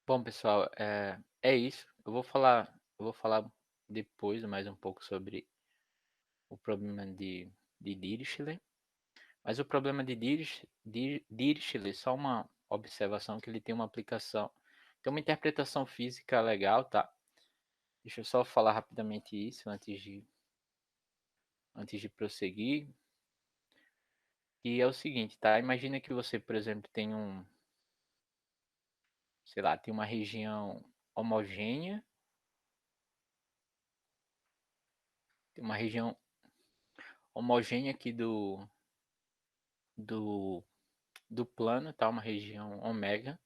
Bom, pessoal, é isso. Eu vou falar depois mais um pouco sobre o problema de Dirichlet, mas o problema de Dirichlet, só uma observação que ele tem uma aplicação, tem uma interpretação física legal, tá? Deixa eu só falar rapidamente isso antes de prosseguir. E é o seguinte, tá? Imagina que você, por exemplo, sei lá, tem uma região homogênea, tem uma região homogênea aqui do, do plano, tá? Uma região ômega,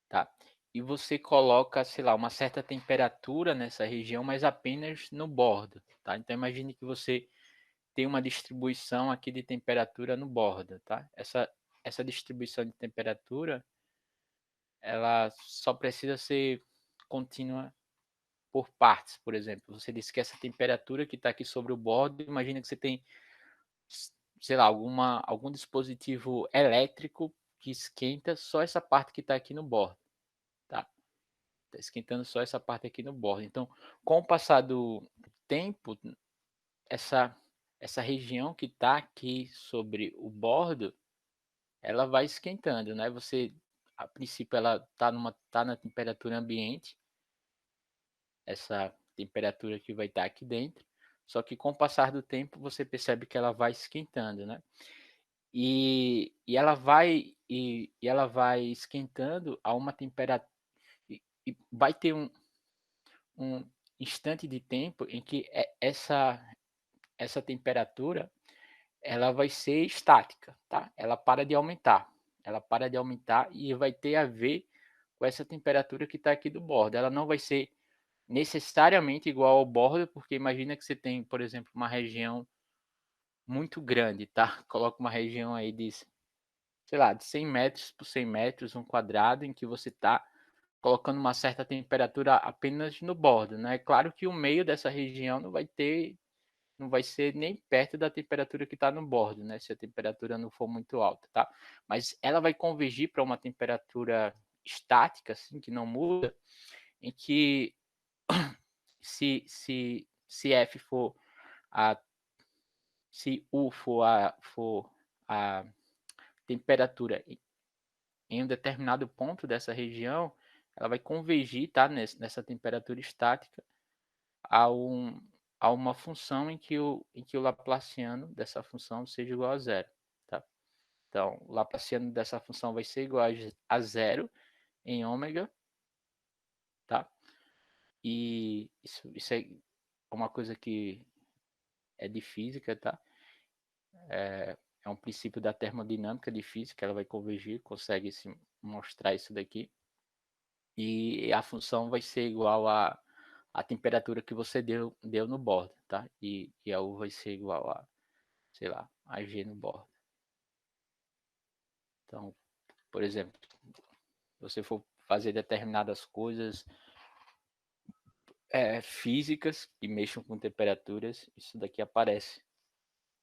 tá? E você coloca, sei lá, uma certa temperatura nessa região, mas apenas no bordo, tá? Então imagine que você tem uma distribuição aqui de temperatura no bordo, tá? Essa distribuição de temperatura, ela só precisa ser contínua por partes, por exemplo. Você disse que essa temperatura que está aqui sobre o bordo, imagina que você tem, sei lá, algum dispositivo elétrico que esquenta só essa parte que está aqui no bordo, tá? Está esquentando só essa parte aqui no bordo. Então, com o passar do tempo, essa, essa região que está aqui sobre o bordo, ela vai esquentando, né? A princípio, ela tá na temperatura ambiente, essa temperatura que vai estar aqui dentro. Só que com o passar do tempo, você percebe que ela vai esquentando, né? E ela vai esquentando a uma temperatura, e vai ter um instante de tempo em que essa temperatura ela vai ser estática, tá? Ela para de aumentar. Ela para de aumentar e vai ter a ver com essa temperatura que está aqui do bordo. Ela não vai ser necessariamente igual ao bordo, porque imagina que você tem, por exemplo, uma região muito grande, tá? Coloca uma região aí de, sei lá, de 100 metros por 100 metros, um quadrado, em que você está colocando uma certa temperatura apenas no bordo, né? É claro que o meio dessa região não vai ser nem perto da temperatura que está no bordo, né? Se a temperatura não for muito alta, tá? Mas ela vai convergir para uma temperatura estática, assim, que não muda, em que se F for a se U for a temperatura em um determinado ponto dessa região, ela vai convergir, tá, nessa temperatura estática a, um, a uma função em que o Laplaciano dessa função seja igual a zero. Tá? Então, o Laplaciano dessa função vai ser igual a zero em ômega. Tá? E isso é uma coisa que é de física, tá? É um princípio da termodinâmica de física, ela vai convergir, consegue se mostrar isso daqui. E a função vai ser igual a temperatura que você deu no bordo, tá? E a U vai ser igual a, sei lá, a G no bordo. Então, por exemplo, se você for fazer determinadas coisas físicas que mexam com temperaturas, isso daqui aparece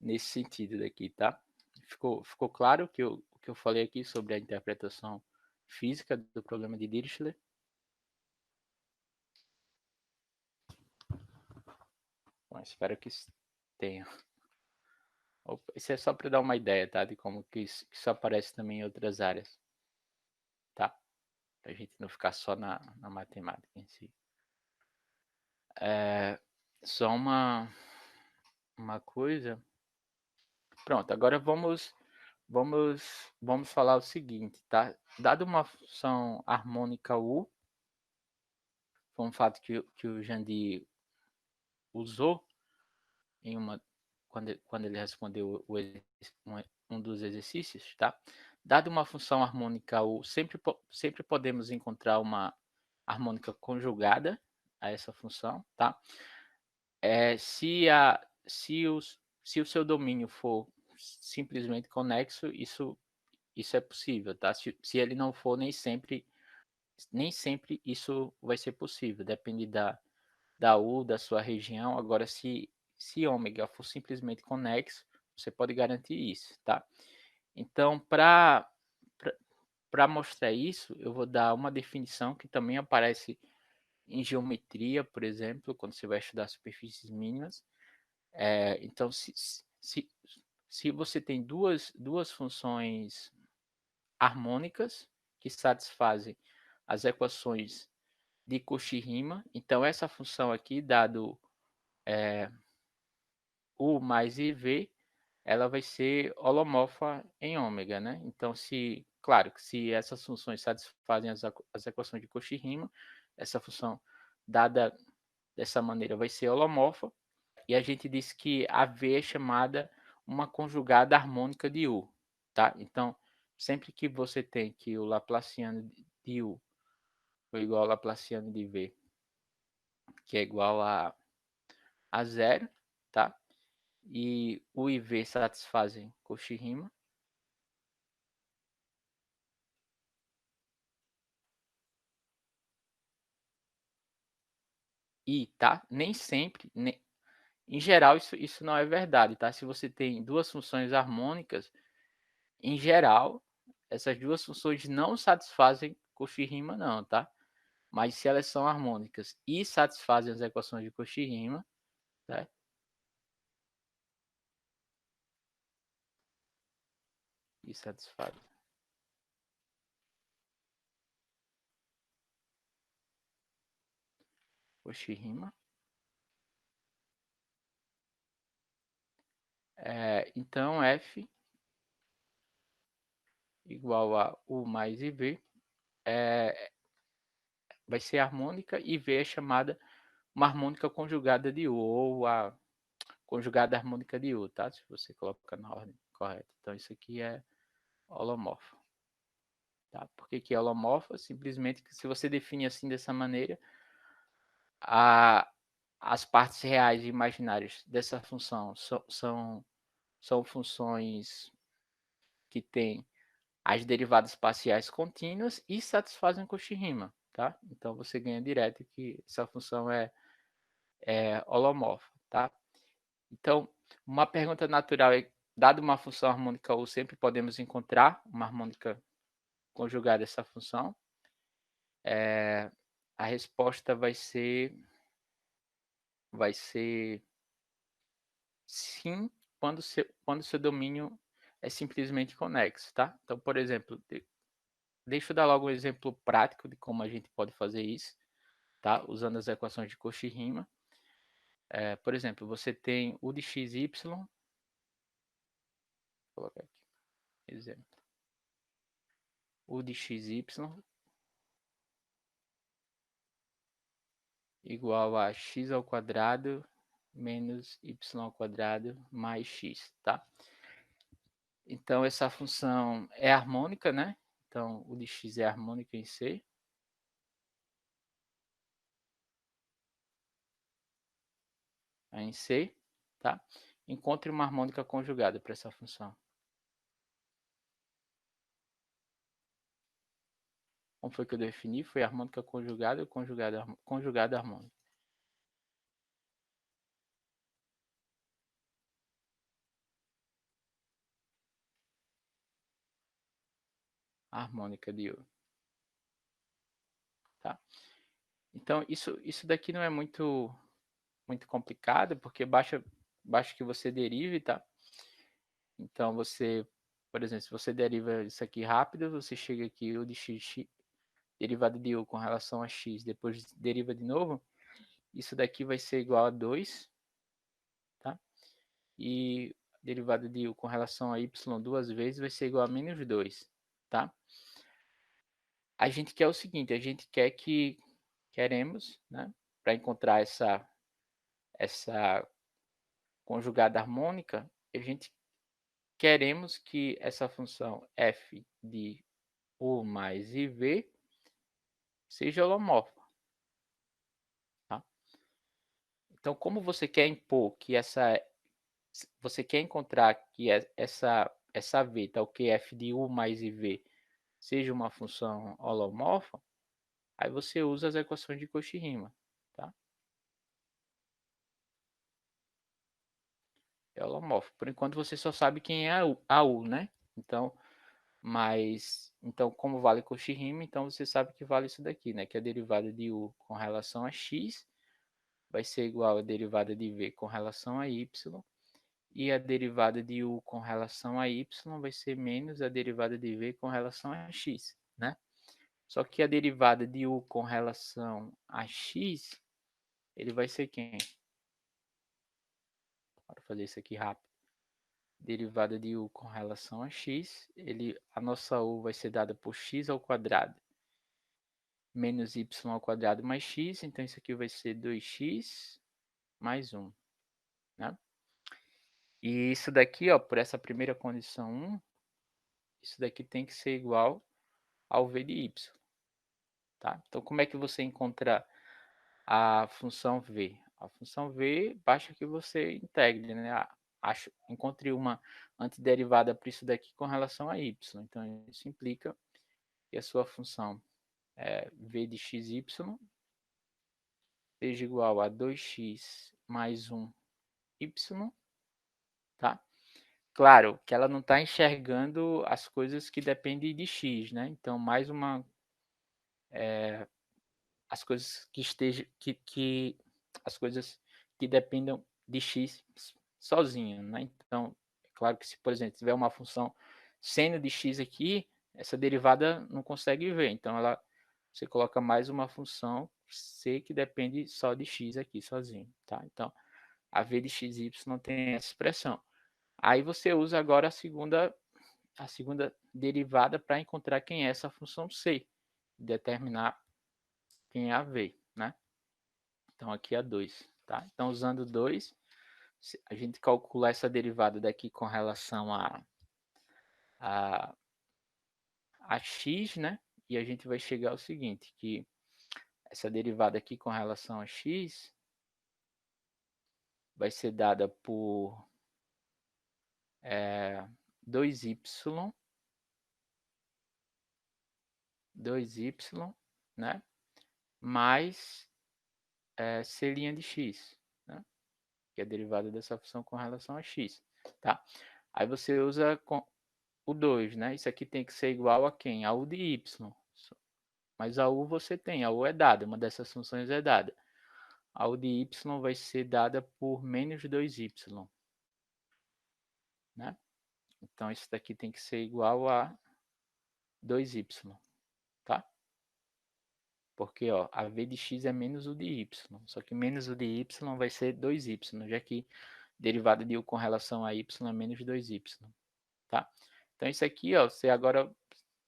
nesse sentido daqui, tá? Ficou claro o que eu falei aqui sobre a interpretação física do problema de Dirichlet? Bom, espero que tenha. Isso é só para dar uma ideia, tá? De como que isso aparece também em outras áreas, tá? Para a gente não ficar só na matemática em si. Só uma coisa. Pronto, agora vamos falar o seguinte, tá? Dado uma função harmônica U, foi um fato que o Jandir usou em quando ele respondeu um dos exercícios, tá? Dado uma função harmônica U, sempre podemos encontrar uma harmônica conjugada a essa função, tá? Se o seu domínio for simplesmente conexo, isso é possível, tá? Se ele não for, nem sempre isso vai ser possível, depende da U, da sua região. Agora, se ômega for simplesmente conexo, você pode garantir isso, tá? Então, para mostrar isso, eu vou dar uma definição que também aparece em geometria, por exemplo, quando você vai estudar superfícies mínimas. Então, se você tem duas funções harmônicas que satisfazem as equações de Cauchy-Riemann, então essa função aqui, dado U mais IV, ela vai ser holomorfa em ômega, né? Então, claro, que se essas funções satisfazem as equações de Cauchy-Riemann, essa função dada dessa maneira vai ser holomorfa, e a gente disse que a V é chamada uma conjugada harmônica de U, tá? Então, sempre que você tem que o Laplaciano de U foi igual ao Laplaciano de V, que é igual a zero, tá? E U e V satisfazem Cauchy-Riemann. E, tá? Nem sempre, em geral, isso não é verdade, tá? Se você tem duas funções harmônicas, em geral, essas duas funções não satisfazem Cauchy-Riemann, não, tá? Mas se elas são harmônicas e satisfazem as equações de Cauchy-Riemann, tá? E satisfazem Cauchy-Riemann. Então, F igual a U mais IV vai ser harmônica e V é chamada uma harmônica conjugada de U, ou a conjugada harmônica de U, tá? Se você coloca na ordem correta. Então, isso aqui é holomorfo. Tá? Por que é holomorfo? Simplesmente que se você define assim dessa maneira, as partes reais e imaginárias dessa função são funções que têm as derivadas parciais contínuas e satisfazem Cauchy-Riemann, tá? Então você ganha direto que essa função é holomorfa, tá? Então, uma pergunta natural é, dado uma função harmônica U, sempre podemos encontrar uma harmônica conjugada dessa função. A resposta vai ser sim, quando seu domínio é simplesmente conexo, tá? Então, por exemplo, deixa eu dar logo um exemplo prático de como a gente pode fazer isso, tá? Usando as equações de Cauchy-Riemann. Por exemplo, você tem u de xy, vou colocar aqui, exemplo, u de xy igual a x ao quadrado menos y ao quadrado mais x, tá? Então, essa função é harmônica, né? Então, o de x é harmônica em C. Em C, tá? Encontre uma harmônica conjugada para essa função. Como foi que eu defini? Foi harmônica conjugada ou conjugada harmônica? Harmônica de U, tá? Então, isso daqui não é muito complicado, porque basta que você derive, tá? Então, por exemplo, se você deriva isso aqui rápido, você chega aqui, u de x, derivada de u com relação a x, depois deriva de novo, isso daqui vai ser igual a 2, tá? E derivada de u com relação a y duas vezes vai ser igual a menos 2, tá? A gente quer o seguinte, a gente queremos, né, para encontrar essa conjugada harmônica, a gente queremos que essa função f de u mais iv seja holomorfa, tá? Então, como você quer impor que você quer encontrar que essa v, tá, o que f de u mais iv seja uma função holomorfa, aí você usa as equações de Cauchy-Riemann, tá? É holomorfo. Por enquanto você só sabe quem é a U, né? Então, Mas, então, como vale Cauchy-Riemann, então você sabe que vale isso daqui, né? Que a derivada de u com relação a x vai ser igual à derivada de v com relação a y, e a derivada de u com relação a y vai ser menos a derivada de v com relação a x, né? Só que a derivada de u com relação a x, ele vai ser quem? Bora fazer isso aqui rápido. Derivada de u com relação a x, a nossa u vai ser dada por x ao quadrado menos y ao quadrado mais x, então isso aqui vai ser 2x mais 1, né? E isso daqui, ó, por essa primeira condição 1, isso daqui tem que ser igual ao v de y, tá? Então, como é que você encontra a função v? A função v, basta que você integre, né? Encontre uma antiderivada para isso daqui com relação a y. Então, isso implica que a sua função v de xy seja igual a 2x mais 1y, tá? Claro que ela não está enxergando as coisas que dependem de x, né? Então, mais uma... as coisas que estejam... as coisas que dependam de x sozinho, né? Então, é claro que se, por exemplo, tiver uma função seno de x aqui, essa derivada não consegue ver. Então, você coloca mais uma função c que depende só de x aqui sozinho, tá? Então, a v de xy não tem essa expressão. Aí você usa agora a segunda derivada para encontrar quem é essa função c, determinar quem é a v, né? Então aqui é 2, tá? Então usando 2, a gente calcula essa derivada daqui com relação a, a x, né? E a gente vai chegar ao seguinte, que essa derivada aqui com relação a x vai ser dada por 2y, 2y, né? Mais c' de x, né? Que é a derivada dessa função com relação a x, tá? Aí você usa o 2, né? Isso aqui tem que ser igual a quem? A u de y. Mas a u você tem, a u é dada, uma dessas funções é dada. A u de y vai ser dada por menos 2y, né? Então isso daqui tem que ser igual a 2y, tá? Porque ó, a v de x é menos o de y, só que menos o de y vai ser 2y, já que derivada de u com relação a y é menos 2y, tá? Então isso aqui, ó, você agora,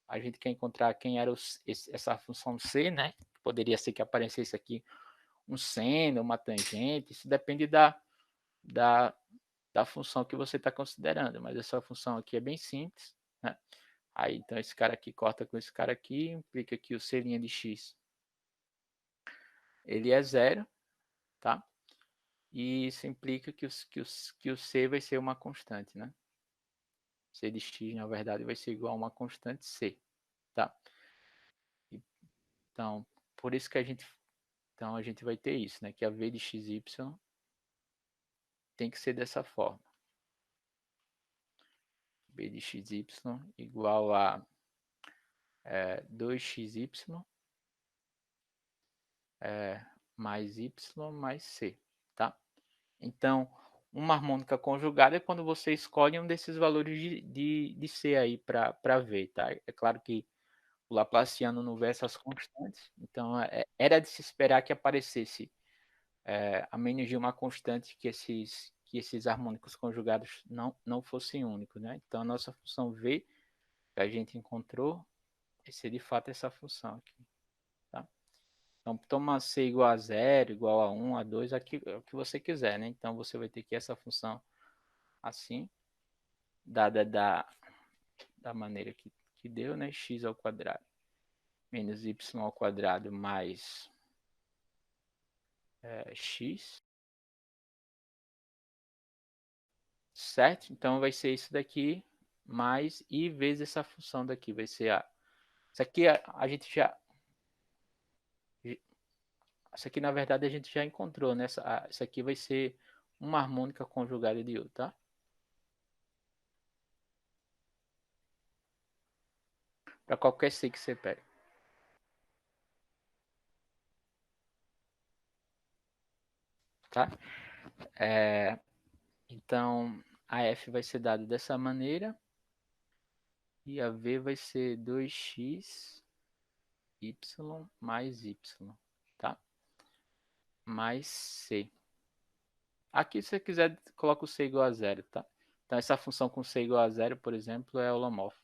a gente quer encontrar quem era essa função c, né? Poderia ser que aparecesse aqui um seno, uma tangente, isso depende da, da função que você está considerando, mas essa função aqui é bem simples, né? Aí, então, esse cara aqui corta com esse cara aqui, implica que o c' de x, ele é zero, tá? E isso implica que o c vai ser uma constante, né? C de x, na verdade, vai ser igual a uma constante c, tá? Então, por isso que então, a gente vai ter isso, né? Que a v de xy tem que ser dessa forma. V de xy igual a 2xy mais y mais c, tá? Então, uma harmônica conjugada é quando você escolhe um desses valores de c aí para v, tá? É claro que o Laplaciano não vê essas constantes, então era de se esperar que aparecesse a menos de uma constante que esses harmônicos conjugados não fossem únicos, né? Então, a nossa função v que a gente encontrou vai ser de fato essa função aqui, tá? Então, toma c igual a 0, igual a 1, a 2, aqui, é o que você quiser, né? Então, você vai ter que essa função assim, dada da maneira que deu, né? X ao quadrado menos y ao quadrado mais x, certo? Então, vai ser isso daqui mais i vezes essa função daqui, vai ser a... Isso aqui a gente já... Isso aqui, na verdade, a gente já encontrou, né? Isso aqui vai ser uma harmônica conjugada de u, tá? para qualquer C que você pega. Tá? Então, a F vai ser dada dessa maneira e a V vai ser 2x y mais y, tá? Mais C. Aqui, se você quiser, coloca o C igual a zero, tá? Então, essa função com C igual a zero, por exemplo, é holomorfa.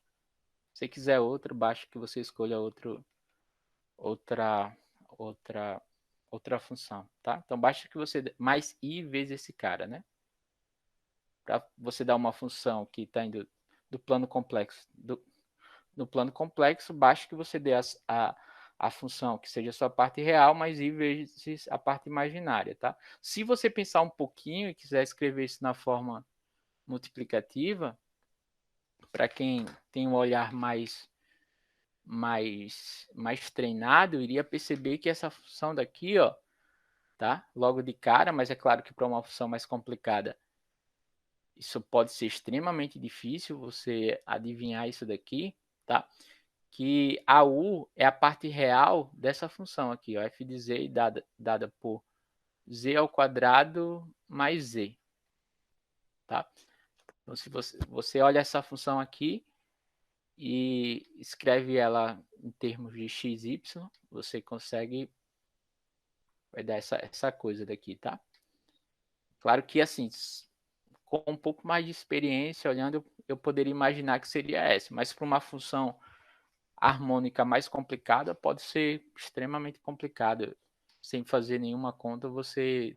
Se você quiser outro, basta que você escolha outra, outra, outra função, tá? Então, basta que você... mais I vezes esse cara, né? Para você dar uma função que está indo do plano complexo. No plano complexo, basta que você dê a função que seja a sua parte real, mais I vezes a parte imaginária, tá? Se você pensar um pouquinho e quiser escrever isso na forma multiplicativa, para quem tem um olhar mais treinado, iria perceber que essa função daqui, ó, tá? Logo de cara, mas é claro que para uma função mais complicada, isso pode ser extremamente difícil você adivinhar isso daqui, tá? Que a u é a parte real dessa função aqui, ó, f de z dada por z ao quadrado mais z, tá? Então, se você olha essa função aqui e escreve ela em termos de x, y, você consegue, vai dar essa coisa daqui, tá? Claro que, assim, com um pouco mais de experiência, olhando, eu poderia imaginar que seria essa, mas para uma função harmônica mais complicada, pode ser extremamente complicado, sem fazer nenhuma conta, você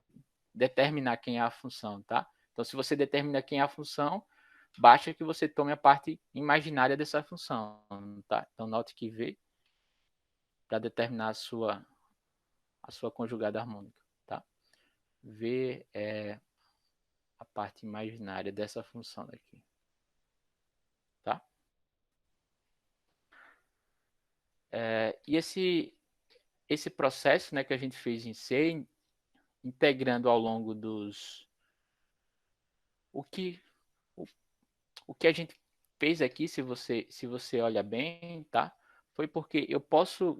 determinar quem é a função, tá? Então, se você determina quem é a função, basta que você tome a parte imaginária dessa função, tá? Então, note que V para determinar a sua conjugada harmônica, tá? V é a parte imaginária dessa função daqui, tá? E esse processo, né, que a gente fez em C, integrando ao longo dos... O que, o, o que a gente fez aqui, se você olha bem, tá? Foi porque eu posso...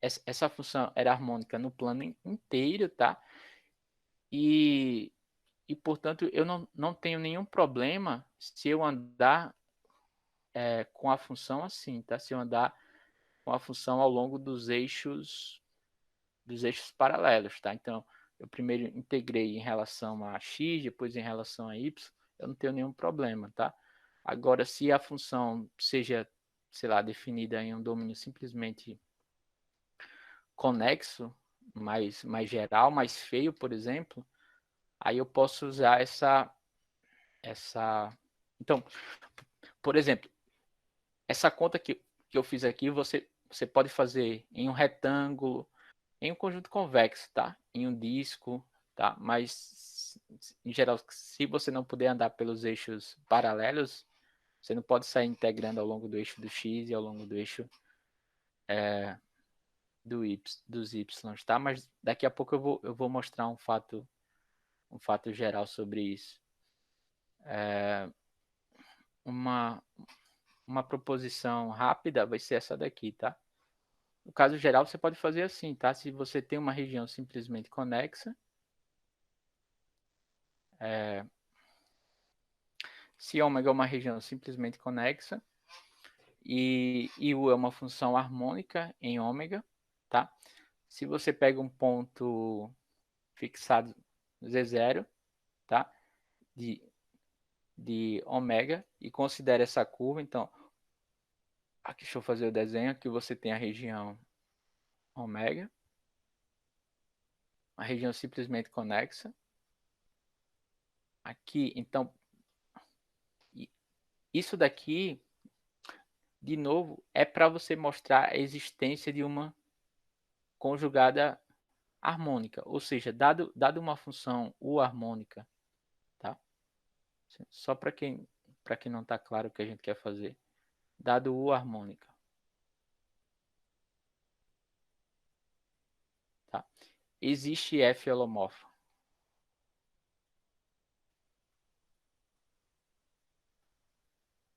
Essa função era harmônica no plano inteiro, tá? E portanto, eu não tenho nenhum problema se eu andar com a função assim, tá? Se eu andar com a função ao longo dos eixos paralelos, tá? Então, eu primeiro integrei em relação a x, depois em relação a y, eu não tenho nenhum problema, tá? Agora, se a função seja, sei lá, definida em um domínio simplesmente conexo, mais geral, mais feio, por exemplo, aí eu posso usar essa... Então, por exemplo, essa conta que eu fiz aqui, você pode fazer em um retângulo, em um conjunto convexo, tá? Em um disco, tá? Mas, em geral, se você não puder andar pelos eixos paralelos, você não pode sair integrando ao longo do eixo do x e ao longo do eixo dos y, tá? Mas daqui a pouco eu vou mostrar um fato geral sobre isso. Uma, uma proposição rápida vai ser essa daqui, tá? No caso geral, você pode fazer assim, tá? Se você tem uma região simplesmente conexa, se ômega é uma região simplesmente conexa e U é uma função harmônica em ômega, tá? Se você pega um ponto fixado Z0, tá? De ômega e considera essa curva, então, aqui deixa eu fazer o desenho, aqui você tem a região ômega, a região simplesmente conexa. Aqui, então, isso daqui, de novo, é para você mostrar a existência de uma conjugada harmônica, ou seja, dado uma função U harmônica, tá? Só para quem não está claro o que a gente quer fazer, dado U harmônica, tá? Existe F holomorfa.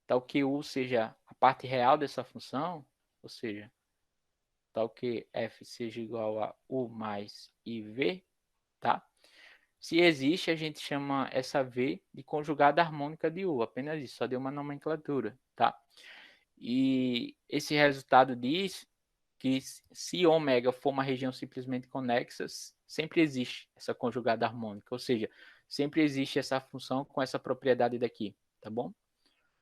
tal que U seja a parte real dessa função, ou seja, tal que f seja igual a U mais IV, tá? Se existe, a gente chama essa V de conjugada harmônica de U, apenas isso, só deu uma nomenclatura, tá? E esse resultado diz que se ômega for uma região simplesmente conexa, sempre existe essa conjugada harmônica, ou seja, sempre existe essa função com essa propriedade daqui, tá bom?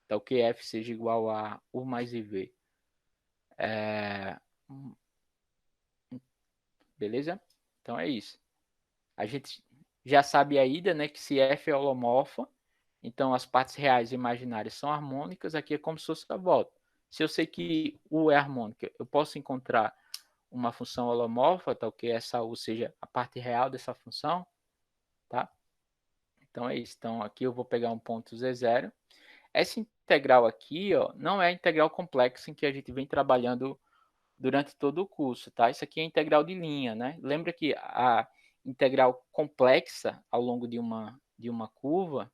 Então, que f seja igual a U mais IV. É... Beleza? Então é isso. A gente já sabe a ida, né, que se f é holomorfa, então as partes reais e imaginárias são harmônicas, aqui é como se fosse a volta. Se eu sei que U é harmônica, eu posso encontrar uma função holomorfa, tal que essa U seja a parte real dessa função, tá? Então é isso. Então aqui eu vou pegar um ponto Z0. Essa integral aqui, ó, não é a integral complexa em que a gente vem trabalhando durante todo o curso, tá? Isso aqui é integral de linha, né? Lembra que a integral complexa ao longo de uma curva,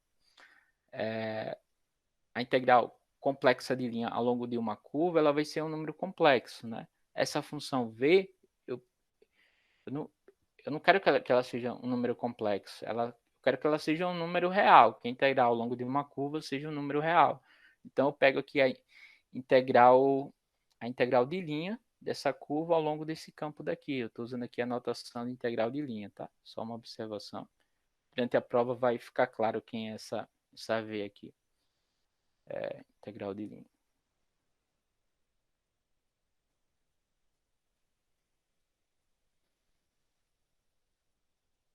a integral complexa de linha ao longo de uma curva, ela vai ser um número complexo, né? Essa função v, eu, eu, não, eu não quero que ela seja um número complexo, eu quero que ela seja um número real, que a integral ao longo de uma curva seja um número real. Então eu pego aqui integral, a integral de linha dessa curva ao longo desse campo daqui. Eu estou usando aqui a notação de integral de linha, tá? Só uma observação. Durante a prova vai ficar claro quem é essa V aqui. Integral de linha.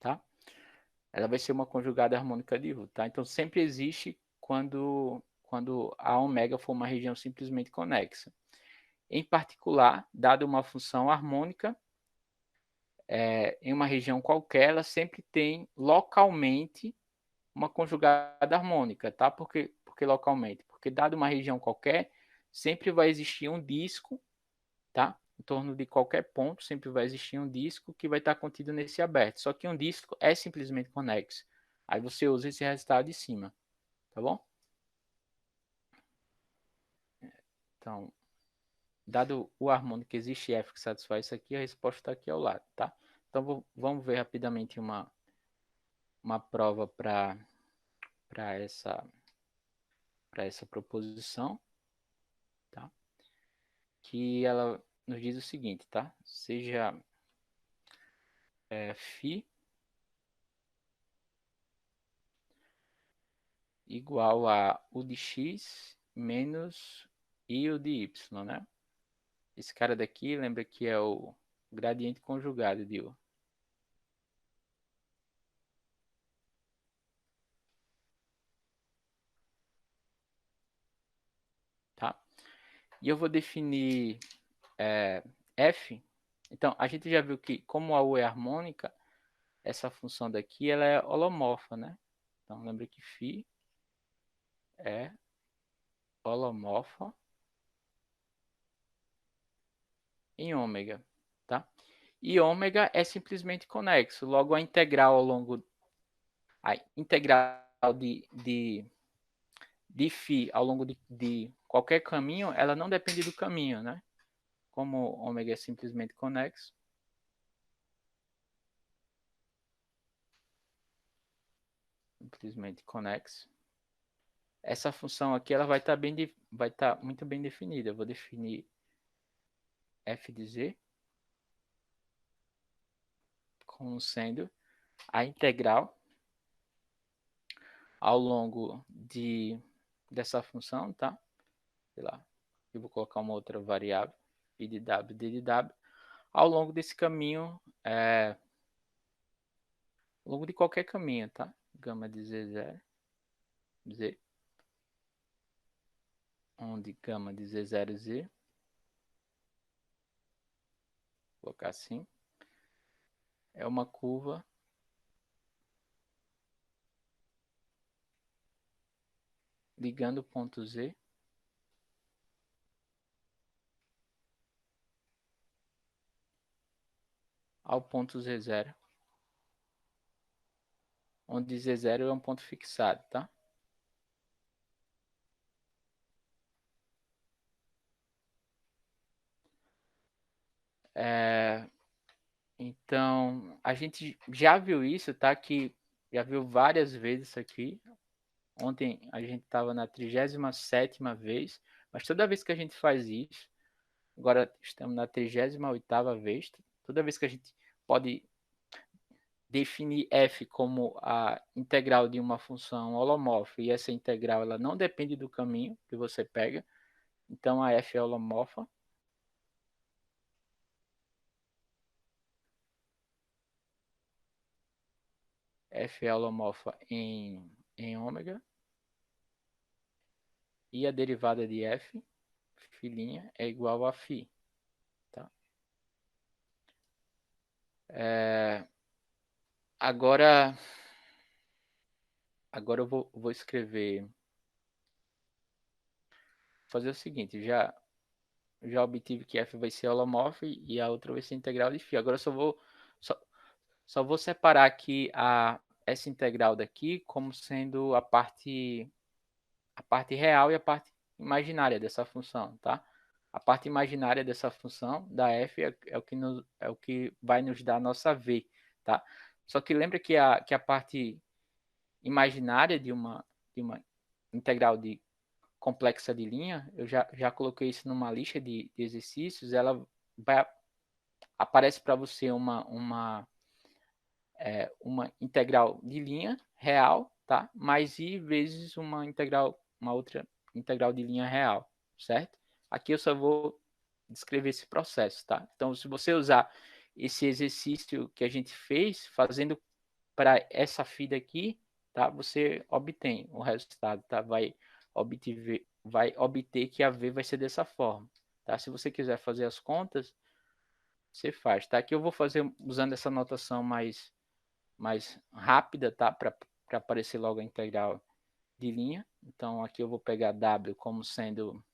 Tá? Ela vai ser uma conjugada harmônica de Rho, tá? Então sempre existe quando a ômega for uma região simplesmente conexa. Em particular, dada uma função harmônica, em uma região qualquer, ela sempre tem localmente uma conjugada harmônica, tá? Porque localmente? Porque dado uma região qualquer, sempre vai existir um disco, tá? Em torno de qualquer ponto, sempre vai existir um disco que vai estar contido nesse aberto. Só que um disco é simplesmente conexo. Aí você usa esse resultado de cima, tá bom? Então, dado o harmônico que existe F que satisfaz isso aqui, a resposta está aqui ao lado, tá? Então, vamos ver rapidamente uma prova para essa, essa proposição, tá? Que ela nos diz o seguinte, tá? Seja φ igual a u de x menos i u de y, né? Esse cara daqui, lembra que é o gradiente conjugado de u, tá? E eu vou definir f. Então, a gente já viu que, como a u é harmônica, essa função daqui ela é holomorfa, né? Então, lembra que φ é holomorfa em ômega, tá? E ômega é simplesmente conexo. Logo, a integral ao longo... A integral de φ ao longo de qualquer caminho, ela não depende do caminho, né? Como ômega é simplesmente conexo, simplesmente conexo, essa função aqui ela vai estar muito bem definida. Eu vou definir f de z como sendo a integral ao longo dessa função, tá? Sei lá, eu vou colocar uma outra variável, π de w, d de w, ao longo desse caminho, ao longo de qualquer caminho, tá? Gama de z0, z, onde gama de z0, z, vou colocar assim, é uma curva ligando o ponto z ao ponto z0, onde z0 é um ponto fixado, tá? Então, a gente já viu isso, tá? Que já viu várias vezes isso aqui. Ontem a gente estava na 37ª vez, mas toda vez que a gente faz isso, agora estamos na 38ª vez, toda vez que a gente pode definir f como a integral de uma função holomorfa e essa integral ela não depende do caminho que você pega, então a f é holomorfa. F é holomorfa em ômega e a derivada de f, φ', é igual a φ. Tá? Agora, agora eu vou escrever, fazer o seguinte, já obtive que f vai ser holomorfa e a outra vai ser integral de φ. Agora eu só, só vou separar aqui essa integral daqui como sendo a parte real e a parte imaginária dessa função, tá? A parte imaginária dessa função da f é o que vai nos dar a nossa v, tá? Só que lembra que a parte imaginária de uma integral de complexa de linha, eu já coloquei isso numa lista de exercícios, ela vai, aparece para você uma integral de linha real, tá? Mais i vezes uma outra integral de linha real, certo? Aqui eu só vou descrever esse processo, tá? Então, se você usar esse exercício que a gente fez, fazendo para essa FIDA aqui, tá? Você obtém o resultado, tá? Vai obter que a V vai ser dessa forma, tá? Se você quiser fazer as contas, você faz, tá? Aqui eu vou fazer usando essa notação mais rápida, tá? Para aparecer logo a integral de linha. Então, aqui eu vou pegar W como sendo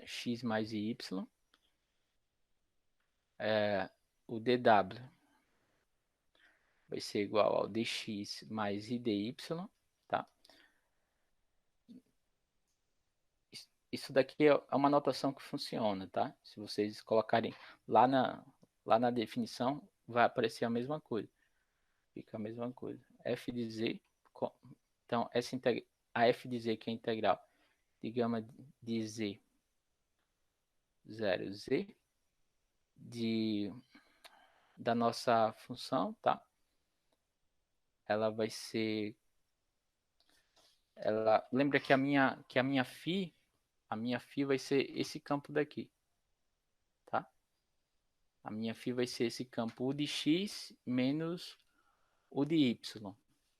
x mais y. O dw vai ser igual ao dx mais idy, tá? Isso daqui é uma notação que funciona, tá? Se vocês colocarem lá na definição, vai aparecer a mesma coisa. Fica a mesma coisa. F de z, então a f de z que é integral de gama de z 0z da nossa função, tá? Ela vai ser, lembra que a minha φ vai ser esse campo daqui, tá? A minha φ vai ser esse campo u de x menos u de y,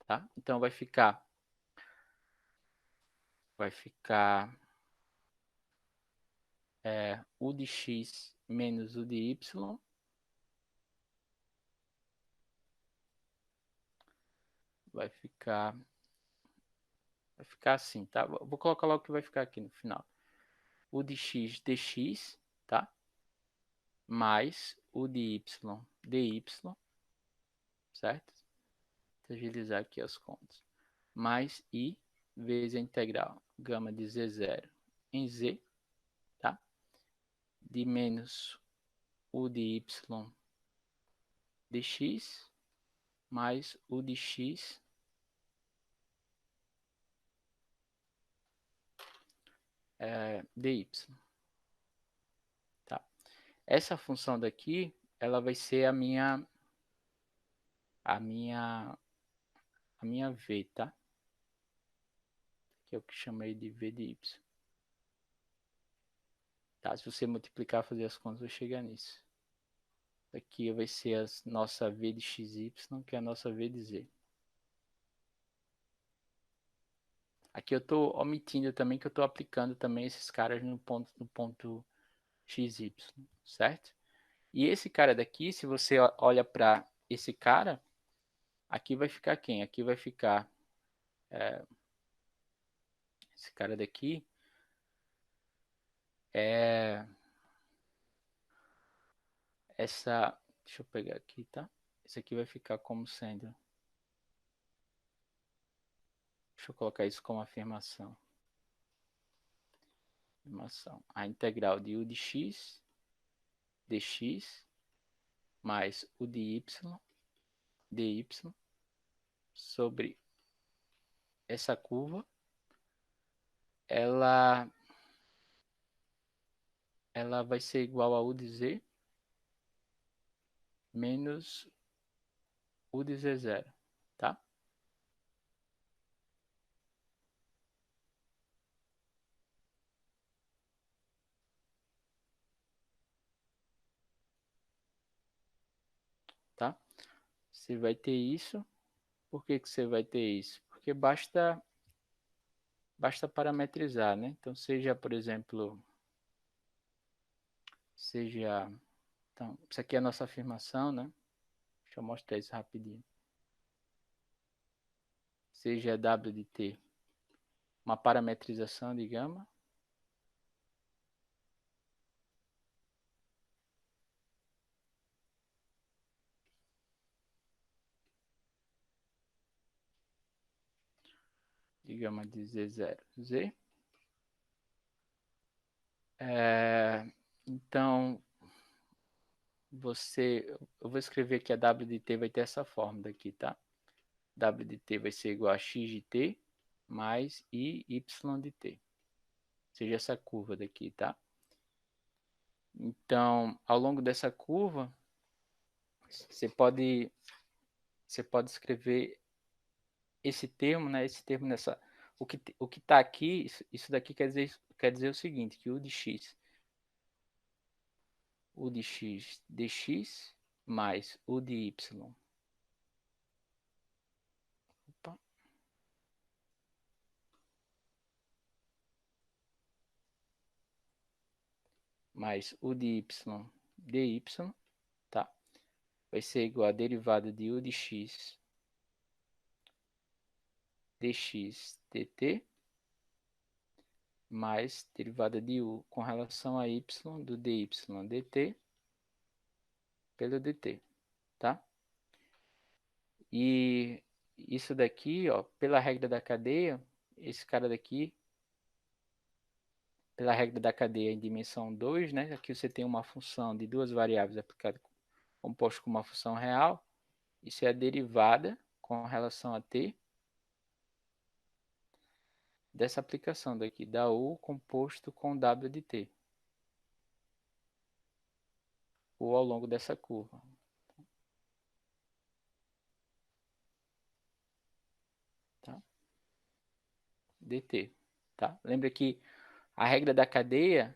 tá? Então vai ficar u de x menos u de y vai ficar assim, tá? Vou colocar logo o que vai ficar aqui no final. U de x dx, tá? Mais u de y dy, certo? Vou agilizar aqui as contas. Mais i vezes a integral gama de z0 em z, tá? De menos u de y dx mais u de x dy, tá? Essa função daqui, ela vai ser a minha v, tá? Que é o que chamei de v de y. Tá? Se você multiplicar, fazer as contas, vai chegar nisso. Aqui vai ser a nossa v de xy, que é a nossa v de z. Aqui eu estou omitindo também que eu estou aplicando também esses caras no ponto xy, certo? E esse cara daqui, se você olha para esse cara, aqui vai ficar quem? Aqui vai ficar esse cara daqui é essa, deixa eu pegar aqui, tá? Esse aqui vai ficar como sendo, deixa eu colocar isso como afirmação. A integral de u de x dx mais u de y dy sobre essa curva, ela vai ser igual a u de z menos u de z0, tá? Tá? Você vai ter isso. Por que que você vai ter isso? Porque basta parametrizar, né? Então, seja, por exemplo, seja... Então, isso aqui é a nossa afirmação, né? Deixa eu mostrar isso rapidinho. Seja W de T uma parametrização de gama. De gama de Z0, Z. Então, eu vou escrever que a W de T vai ter essa forma daqui, tá? W de T vai ser igual a X de T mais IY de T. Ou seja, essa curva daqui, tá? Então, ao longo dessa curva, você pode escrever esse termo, né? Esse termo nessa... O que está aqui, isso daqui quer dizer o seguinte, que u de x dx mais u de y. Opa. Mais u de y dy, tá? Vai ser igual a derivada de u de x dx dt mais derivada de u com relação a y do dy dt pelo dt, tá? E isso daqui, ó, pela regra da cadeia, esse cara daqui, pela regra da cadeia em dimensão 2, né? Aqui você tem uma função de duas variáveis aplicada composta com uma função real. Isso é a derivada com relação a t dessa aplicação daqui, da u composto com w de t, ou ao longo dessa curva. Tá? dt. Tá? Lembra que a regra da cadeia,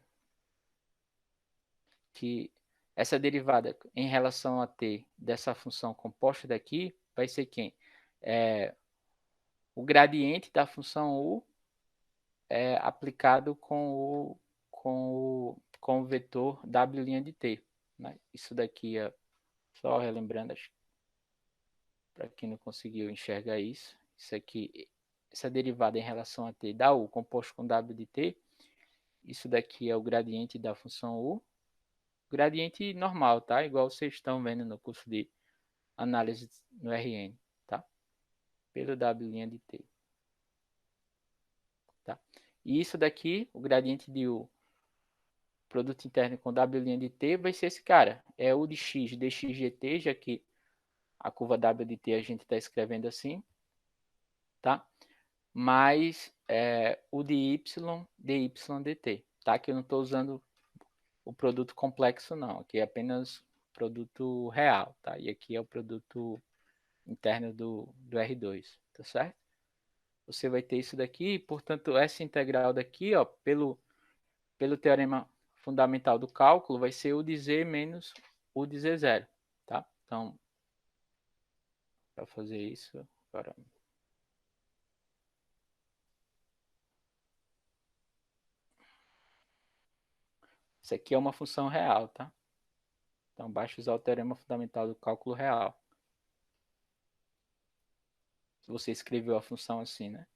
que essa derivada em relação a t dessa função composta daqui, vai ser quem? O gradiente da função u aplicado com o vetor w' de t. Né? Isso daqui é, só relembrando, para quem não conseguiu enxergar isso, isso aqui, essa derivada em relação a t da u composto com w de t, isso daqui é o gradiente da função u, gradiente normal, tá? Igual vocês estão vendo no curso de análise no RN, tá? Pelo w' de t. Tá? E isso daqui, o gradiente de u, produto interno com w' de t, vai ser esse cara. É u de x dx dt, já que a curva w de t a gente está escrevendo assim, tá? Mais o de y dy dt, tá? Que eu não estou usando o produto complexo, não. Aqui é apenas produto real, tá? E aqui é o produto interno do R2, tá certo? Você vai ter isso daqui, portanto, essa integral daqui, ó, pelo teorema fundamental do cálculo, vai ser u de z menos u de z0, tá? Então, para fazer isso, agora... Isso aqui é uma função real, tá? Então, basta usar o teorema fundamental do cálculo real. Se você escreveu a função assim, né?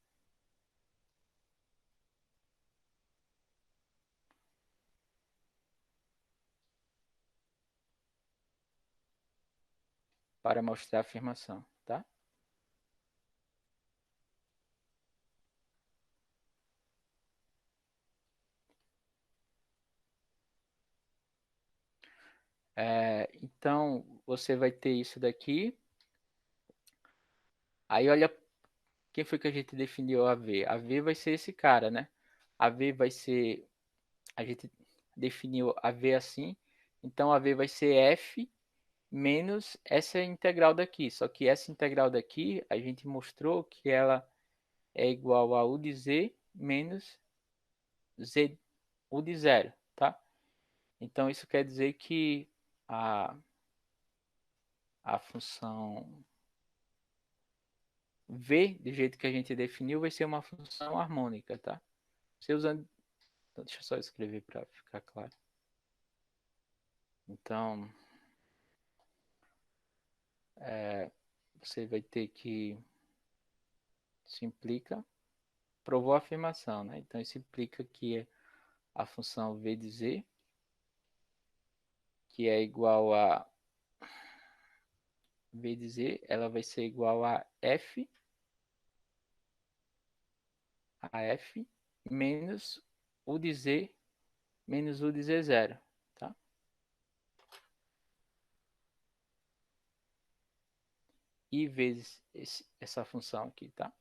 Para mostrar a afirmação, tá? Então, você vai ter isso daqui. Aí, olha, quem foi que a gente definiu a V? A V vai ser esse cara, né? A V vai ser... A gente definiu a V assim. Então, a V vai ser F menos essa integral daqui. Só que essa integral daqui, a gente mostrou que ela é igual a U de Z menos Z U de zero, tá? Então, isso quer dizer que a, a função V, do jeito que a gente definiu, vai ser uma função harmônica, tá? Você usando... Deixa eu só escrever para ficar claro. Então, você vai ter que... Isso implica... Provou a afirmação, né? Então, isso implica que a função V de Z, que é igual a... V de Z, ela vai ser igual a F menos U de Z menos U de Z zero, tá? I vezes essa função aqui, tá?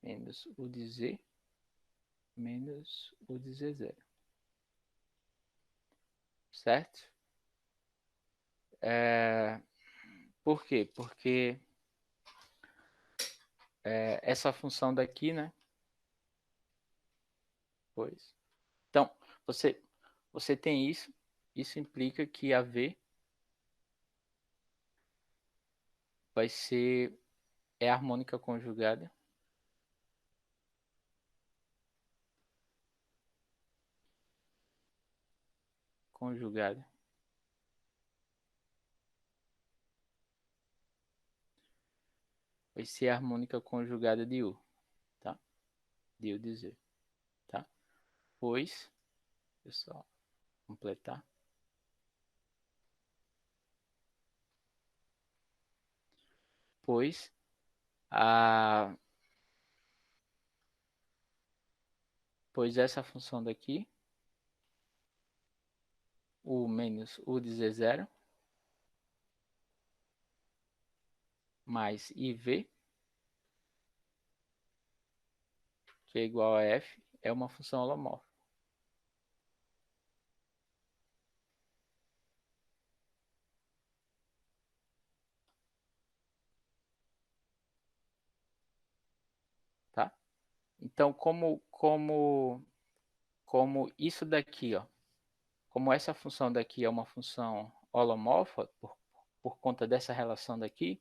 Menos U de Z menos U de Z zero, certo? Por quê? Porque essa função daqui, né? Pois. Então, você, você tem isso. Isso implica que a V vai ser... É harmônica conjugada. Conjugada. Vai ser a harmônica conjugada de U, tá? De U de Z, tá? Pois, deixa eu só completar. Pois, a, pois essa função daqui, U menos U de Z zero, mais IV, que é igual a F, é uma função holomórfica, tá? Então, como isso daqui, ó, como essa função daqui é uma função holomorfa, por conta dessa relação daqui,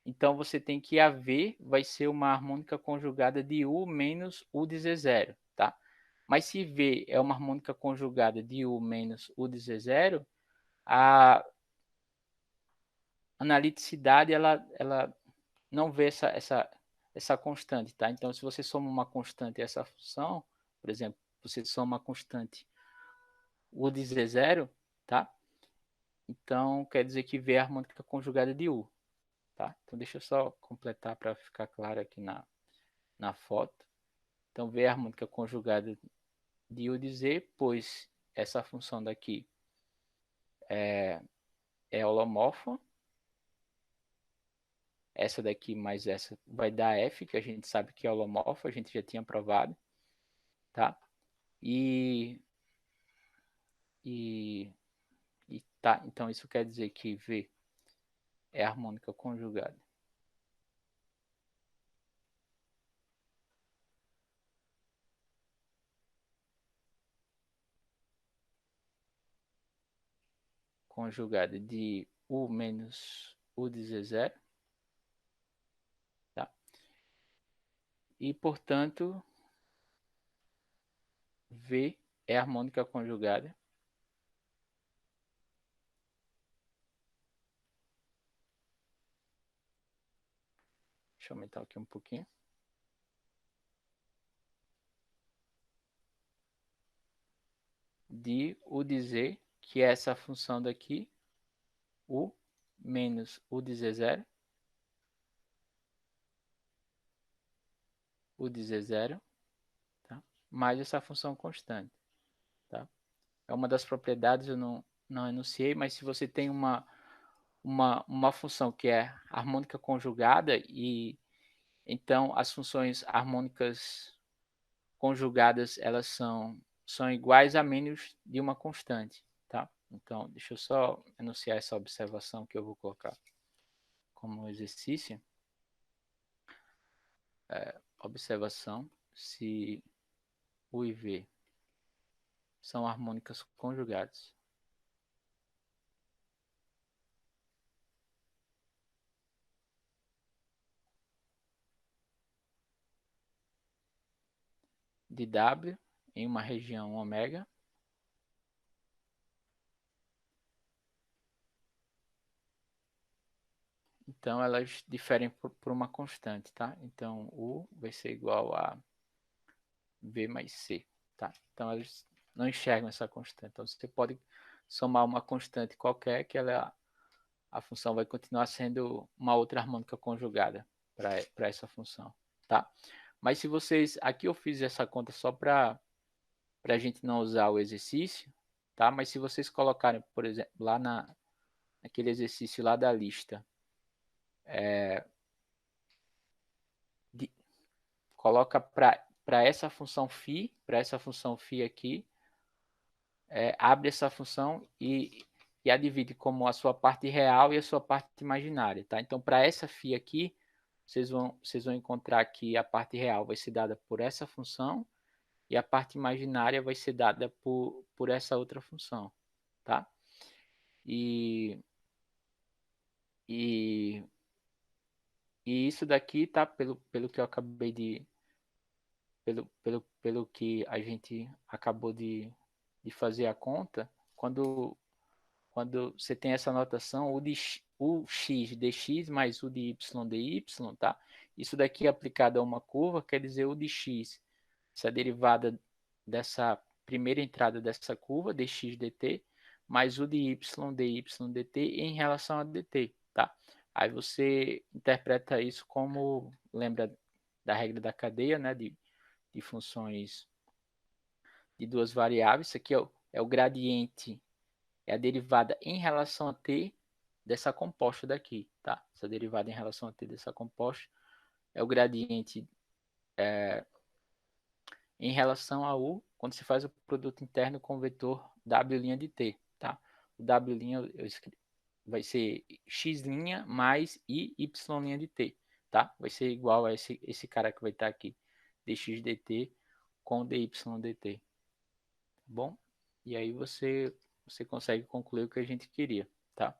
então você tem que a V vai ser uma harmônica conjugada de U menos U de Z zero, tá? Mas se V é uma harmônica conjugada de U menos U de Z zero, a analiticidade ela não vê essa constante, tá? Então, se você soma uma constante a essa função, por exemplo, você soma a constante U de Z zero, tá? Então, quer dizer que V é a harmônica conjugada de U, tá? Então, deixa eu só completar para ficar claro aqui na foto. Então, V é a harmônica conjugada de U de Z, pois essa função daqui é holomorfa. Essa daqui mais essa vai dar F, que a gente sabe que é holomorfa, a gente já tinha provado, tá? E, e, e tá, então isso quer dizer que V é a harmônica conjugada. Conjugada de U menos U de Z zero, tá? E, portanto, V é a harmônica conjugada. Deixa eu aumentar aqui um pouquinho. De U de Z, que é essa função daqui, U menos U de Z zero, U de Z zero, tá? Mais essa função constante, tá? É uma das propriedades, eu não, não enunciei, mas se você tem uma função que é harmônica conjugada, e então as funções harmônicas conjugadas elas são iguais a menos de uma constante, tá? Então, deixa eu só enunciar essa observação que eu vou colocar como exercício. Observação: se U e V são harmônicas conjugadas, de W em uma região ômega, então elas diferem por uma constante, tá? Então U vai ser igual a V mais C, tá? Então elas não enxergam essa constante. Então você pode somar uma constante qualquer que ela, a função vai continuar sendo uma outra harmônica conjugada para essa função, tá? Mas se vocês, aqui eu fiz essa conta só para a gente não usar o exercício, tá? Mas se vocês colocarem, por exemplo, lá naquele exercício lá da lista, de, coloca para essa função φ, para essa função φ aqui, abre essa função e a divide como a sua parte real e a sua parte imaginária, tá? Então, para essa φ aqui, vocês vão encontrar que a parte real vai ser dada por essa função e a parte imaginária vai ser dada por essa outra função, tá? E, e, e isso daqui, tá? Pelo que eu acabei de... Pelo que a gente acabou de fazer a conta, quando você tem essa notação, o x dx mais o de y dy, tá? Isso daqui aplicado a uma curva quer dizer o de x, essa derivada dessa primeira entrada dessa curva, dx dt, mais o de y dy dt em relação a dt, tá? Aí você interpreta isso como, lembra da regra da cadeia, né, de funções de duas variáveis, isso aqui é o gradiente, é a derivada em relação a t dessa composta daqui, tá? Essa derivada em relação a t dessa composta é o gradiente em relação a u quando se faz o produto interno com o vetor w' de t, tá? O w' vai ser x' mais i y' de t, tá? Vai ser igual a esse cara que vai estar aqui, dx dt com dy dt, tá bom? E aí você consegue concluir o que a gente queria, tá?